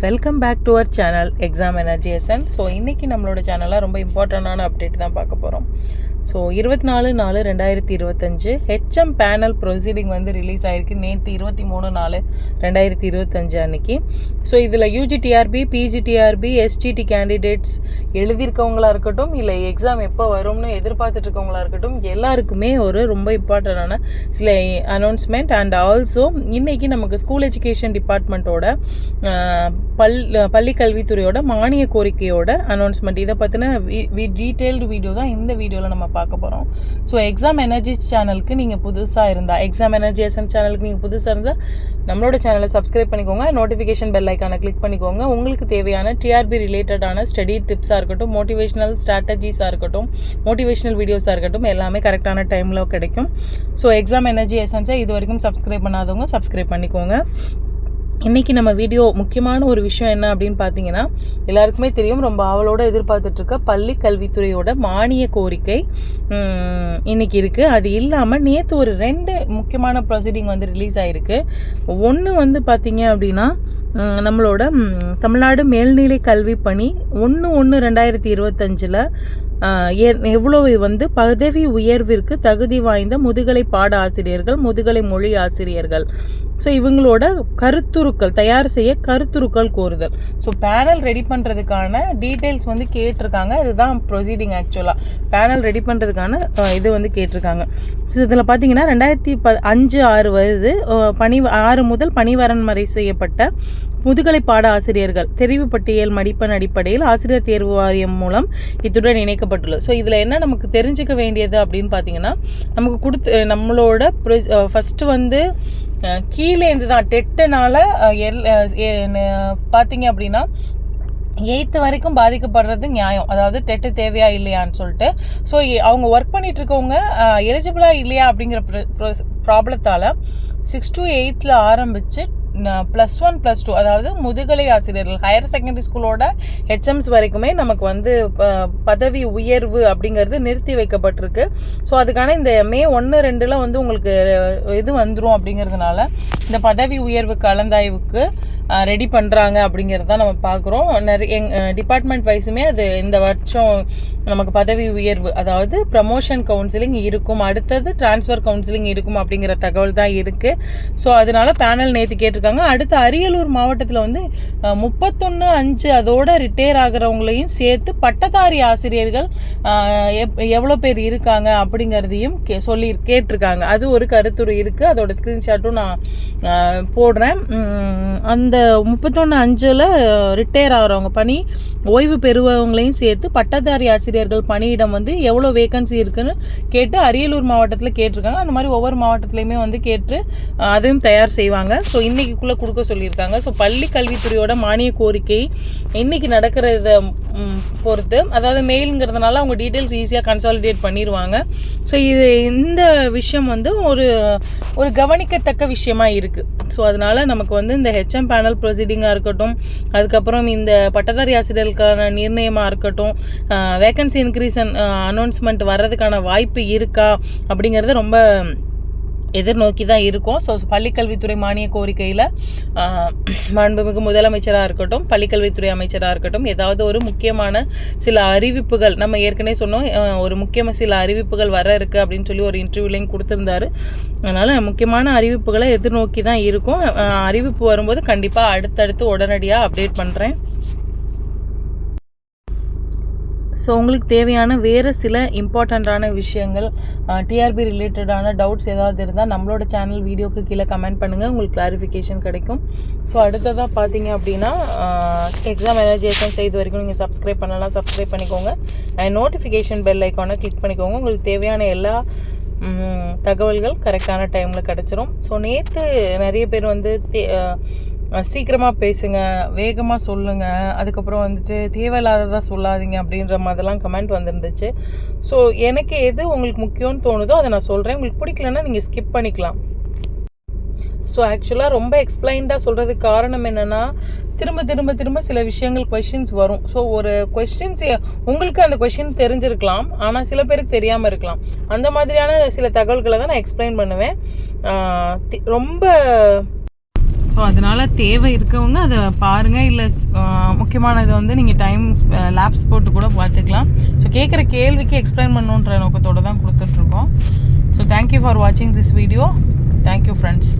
Welcome back to our channel exam energy essence. So இன்றைக்கி நம்மளோட சேனலில் ரொம்ப இம்பார்ட்டண்டான அப்டேட் தான் பார்க்க போகிறோம். ஸோ 24/4/2025 ஹெச்எம் பேனல் ப்ரொசீடிங் வந்து ரிலீஸ் ஆகிருக்கு நேற்று 23/4/2025 அன்றைக்கி. ஸோ இதில் யூஜிடிஆர்பி, பிஜிடிஆர்பி, எஸ்டிடி கேண்டிடேட்ஸ் எழுதியிருக்கவங்களா இருக்கட்டும், இல்லை எக்ஸாம் எப்போ வரும்னு எதிர்பார்த்துட்ருக்கவங்களா இருக்கட்டும், எல்லாருக்குமே ஒரு ரொம்ப இம்பார்ட்டண்டான சில அனௌன்ஸ்மெண்ட். அண்ட் ஆல்சோ இன்றைக்கி நமக்கு ஸ்கூல் எஜுகேஷன் டிபார்ட்மெண்ட்டோட பள்ளி கல்வித்துறையோட மானிய கோரிக்கையோட அனௌன்ஸ்மெண்ட், இதை பற்றின டீட்டெயில்டு வீடியோ தான் இந்த வீடியோவில் நம்ம பார்க்க போகிறோம். ஸோ எக்ஸாம் எனர்ஜி சேனலுக்கு நீங்கள் புதுசாக இருந்தால், எக்ஸாம் எனர்ஜி எஸ்எம் சேனலுக்கு நீங்கள் புதுசாக இருந்தால் நம்மளோட சேனலை சப்ஸ்கிரைப் பண்ணிக்கோங்க, நோட்டிஃபிகேஷன் பெல் ஐக்கானை கிளிக் பண்ணிக்கோங்க. உங்களுக்கு தேவையான டிஆர்பி ரிலேட்டடான ஸ்டடி டிப்ஸாக இருக்கட்டும், மோட்டிவேஷனல் ஸ்ட்ராட்டஜிஸாக இருக்கட்டும், மோட்டிவேஷனல் வீடியோஸாக இருக்கட்டும், எல்லாமே கரெக்டான டைமில் கிடைக்கும். ஸோ எக்ஸாம் எனர்ஜி எசன்ஸை இது வரைக்கும் சப்ஸ்கிரைப் பண்ணாதவங்க சப்ஸ்கிரைப் பண்ணிக்கோங்க. இன்றைக்கி நம்ம வீடியோ முக்கியமான ஒரு விஷயம் என்ன அப்படின்னு பார்த்தீங்கன்னா, எல்லாருக்குமே தெரியும், ரொம்ப ஆவலோடு எதிர்பார்த்துட்ருக்க பள்ளி கல்வித்துறையோட மானிய கோரிக்கை இன்றைக்கி இருக்குது. அது இல்லாமல் நேற்று ஒரு 2 முக்கியமான ப்ரொசீடிங் வந்து ரிலீஸ் ஆகிருக்கு. ஒன்று வந்து பார்த்திங்க அப்படின்னா, நம்மளோட தமிழ்நாடு மேல்நிலை கல்வி பணி 1/1/2025 எவ்வளோ வந்து பதவி உயர்விற்கு தகுதி வாய்ந்த முதுகலை பாட ஆசிரியர்கள், முதுகலை மொழி ஆசிரியர்கள், ஸோ இவங்களோட கருத்துருக்கள் தயார் செய்ய கருத்துருக்கள் கோருதல். ஸோ பேனல் ரெடி பண்ணுறதுக்கான டீட்டெயில்ஸ் வந்து கேட்டிருக்காங்க. இதுதான் ப்ரொசீடிங். ஆக்சுவலாக பேனல் ரெடி பண்ணுறதுக்கான இது வந்து கேட்டிருக்காங்க. ஸோ இதில் பார்த்தீங்கன்னா 2005-6 வருது. 6 முதல் பணிவரன்முறை செய்யப்பட்ட முதுகலை பாட ஆசிரியர்கள் தெரிவு பட்டியல் மதிப்பெண் அடிப்படையில் ஆசிரியர் தேர்வு வாரியம் மூலம் இத்துடன் இணைக்கப்பட்டுள்ளது. ஸோ இதில் என்ன நமக்கு தெரிஞ்சுக்க வேண்டியது அப்படின்னு பார்த்தீங்கன்னா, நமக்கு நம்மளோட ஃபஸ்ட்டு வந்து கீழேந்து தான் டெட்டுனால பார்த்தீங்க அப்படின்னா 8th வரைக்கும் பாதிக்கப்படுறது நியாயம். அதாவது டெட்டு தேவையா இல்லையான்னு சொல்லிட்டு, ஸோ அவங்க ஒர்க் பண்ணிட்டு இருக்கவங்க எலிஜிபிளா இல்லையா அப்படிங்கிற ப்ராப்ளத்தால் 6 to 8th ஆரம்பித்து +1 +2 அதாவது முதுகலை ஆசிரியர்கள் ஹையர் செகண்டரி ஸ்கூலோட ஹெச்எம்ஸ் வரைக்குமே நமக்கு வந்து பதவி உயர்வு அப்படிங்கிறது நிறுத்தி வைக்கப்பட்டிருக்கு. ஸோ அதுக்கான இந்த May 1-2 வந்து உங்களுக்கு இது வந்துடும். அப்படிங்கிறதுனால இந்த பதவி உயர்வு கலந்தாய்வுக்கு ரெடி பண்ணுறாங்க அப்படிங்கிறது தான் நம்ம பார்க்குறோம். நிறைய டிபார்ட்மெண்ட் வைஸுமே அது இந்த வருஷம் நமக்கு பதவி உயர்வு, அதாவது ப்ரமோஷன் கவுன்சிலிங் இருக்கும், அடுத்தது டிரான்ஸ்ஃபர் கவுன்சிலிங் இருக்கும் அப்படிங்கிற தகவல் தான் இருக்குது. ஸோ அதனால பேனல் நேற்று கேட்டிருக்காங்க. அடுத்து அரியலூர் மாவட்டத்தில் வந்து 31/5 அதோட ரிட்டையர் ஆகிறவங்களையும் சேர்த்து பட்டதாரி ஆசிரியர்கள் எவ்வளோ பேர் இருக்காங்க அப்படிங்கிறதையும் கேட்டிருக்காங்க. அது ஒரு கருத்துரு இருக்குது. அதோட ஸ்க்ரீன்ஷாட்டும் நான் போடுறேன். அந்த 31/5 ரிட்டையர் ஆகிறவங்க பணி ஓய்வு பெறுவவங்களையும் சேர்த்து பட்டதாரி ஆசிரியர்கள் பணியிடம் வந்து எவ்வளோ வேகன்சி இருக்குன்னு கேட்டு அரியலூர் மாவட்டத்தில் கேட்டிருக்காங்க. அந்த மாதிரி ஒவ்வொரு மாவட்டத்துலையுமே வந்து கேட்டு அதையும் தயார் செய்வாங்க. ஸோ இன்றைக்கிக்குள்ளே கொடுக்க சொல்லியிருக்காங்க. ஸோ பள்ளி கல்வித்துறையோட மானிய கோரிக்கை இன்றைக்கி நடக்கிறத பொறுத்து, அதாவது மெயிலுங்கிறதுனால அவங்க டீட்டெயில்ஸ் ஈஸியாக கன்சாலிடேட் பண்ணிடுவாங்க. ஸோ இந்த விஷயம் வந்து ஒரு கவனிக்கத்தக்க விஷயமா இருக்குது. ஸோ அதனால் நமக்கு வந்து இந்த ஹெச்எம் பேனல் ப்ரொசீடிங்காக இருக்கட்டும், அதுக்கப்புறம் இந்த பட்டதாரி ஆசிரியர்களுக்கான நிர்ணயமாக இருக்கட்டும், வேக்கன்சி இன்க்ரீஸ் அனௌன்ஸ்மெண்ட் வர்றதுக்கான வாய்ப்பு இருக்கா அப்படிங்கிறது ரொம்ப எதிர்நோக்கி தான் இருக்கும். ஸோ பள்ளிக்கல்வித்துறை மானிய கோரிக்கையில் மாண்புமிகு முதலமைச்சராக இருக்கட்டும், பள்ளிக்கல்வித்துறை அமைச்சராக இருக்கட்டும், ஏதாவது ஒரு முக்கியமான சில அறிவிப்புகள், நம்ம ஏற்கனவே சொன்னோம் ஒரு முக்கியமான சில அறிவிப்புகள் வர இருக்குது அப்படின்னு சொல்லி ஒரு இன்டர்வியூலையும் கொடுத்துருந்தாரு. அதனால் முக்கியமான அறிவிப்புகளை எதிர்நோக்கி தான் இருக்கும். அறிவிப்பு வரும்போது கண்டிப்பாக அடுத்தடுத்து உடனடியாக அப்டேட் பண்ணுறேன். ஸோ உங்களுக்கு தேவையான வேறு சில இம்பார்ட்டண்ட்டான விஷயங்கள், டிஆர்பி ரிலேட்டடான டவுட்ஸ் ஏதாவது இருந்தால் நம்மளோட சேனல் வீடியோக்கு கீழே கமெண்ட் பண்ணுங்கள், உங்களுக்கு கிளாரிஃபிகேஷன் கிடைக்கும். ஸோ அடுத்ததாக பார்த்தீங்க அப்படின்னா, எக்ஸாம் எனர்ஜி எசன்ஸ் இது வரைக்கும் நீங்கள் சப்ஸ்கிரைப் பண்ணலாம், சப்ஸ்கிரைப் பண்ணிக்கோங்க. அண்ட் நோட்டிஃபிகேஷன் பெல் ஐக்கானை கிளிக் பண்ணிக்கோங்க. உங்களுக்கு தேவையான எல்லா தகவல்கள் கரெக்டான டைமில் கிடச்சிரும். ஸோ நேற்று நிறைய பேர் வந்து சீக்கிரமாக பேசுங்க, வேகமாக சொல்லுங்கள், அதுக்கப்புறம் வந்துட்டு தேவையில்லாததாக சொல்லாதீங்க அப்படின்ற மாதிரிலாம் கமெண்ட் வந்துருந்துச்சு. ஸோ எனக்கு எது உங்களுக்கு முக்கியம்னு தோணுதோ அதை நான் சொல்கிறேன். உங்களுக்கு பிடிக்கலன்னா நீங்கள் ஸ்கிப் பண்ணிக்கலாம். ஸோ ஆக்சுவலாக ரொம்ப எக்ஸ்பிளைன்டாக சொல்கிறதுக்கு காரணம் என்னென்னா, திரும்ப திரும்ப திரும்ப சில விஷயங்கள் கொஷின்ஸ் வரும். ஸோ ஒரு கொஷின்ஸ் உங்களுக்கு அந்த கொஷின் தெரிஞ்சிருக்கலாம், ஆனால் சில பேருக்கு தெரியாமல் இருக்கலாம். அந்த மாதிரியான சில தகவல்களை தான் நான் எக்ஸ்பிளைன் பண்ணுவேன். ரொம்ப ஸோ அதனால் தேவை இருக்கவங்க அதை பாருங்கள். இல்லை முக்கியமானது வந்து நீங்கள் டைம் லேப்ஸ் போட்டு கூட பார்த்துக்கலாம். ஸோ கேட்குற கேள்விக்கு எக்ஸ்பிளைன் பண்ணுன்ற நோக்கத்தோடு தான் கொடுத்துட்ருக்கோம். ஸோ தேங்க்யூ ஃபார் வாட்சிங் திஸ் வீடியோ. Thank you friends.